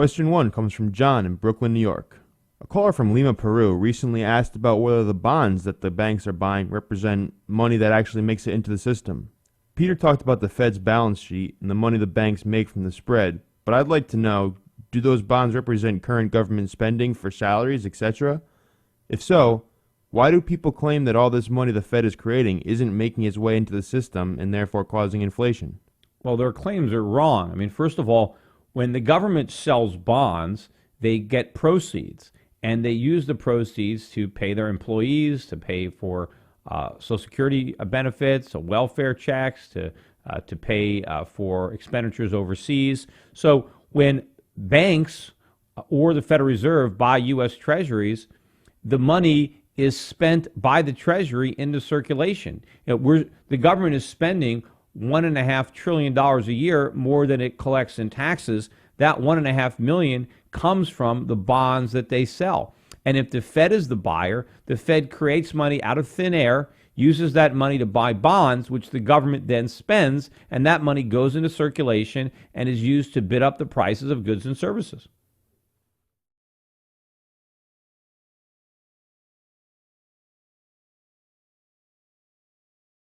Question 1 comes from John in Brooklyn, New York. A caller from Lima, Peru recently asked about whether the bonds that the banks are buying represent money that actually makes it into the system. Peter talked about the Fed's balance sheet and the money the banks make from the spread, but I'd like to know, do those bonds represent current government spending for salaries, etc.? If so, why do people claim that all this money the Fed is creating isn't making its way into the system and therefore causing inflation? Well, their claims are wrong. I mean, first of all, when the government sells bonds, they get proceeds, and they use the proceeds to pay their employees, to pay for Social Security benefits, welfare checks, to pay for expenditures overseas. So when banks or the Federal Reserve buy U.S. Treasuries, the money is spent by the Treasury into circulation. The government is spending $1.5 trillion a year more than it collects in taxes. That $1.5 million comes from the bonds that they sell. And if the Fed is the buyer, the Fed creates money out of thin air, uses that money to buy bonds, which the government then spends, and that money goes into circulation and is used to bid up the prices of goods and services.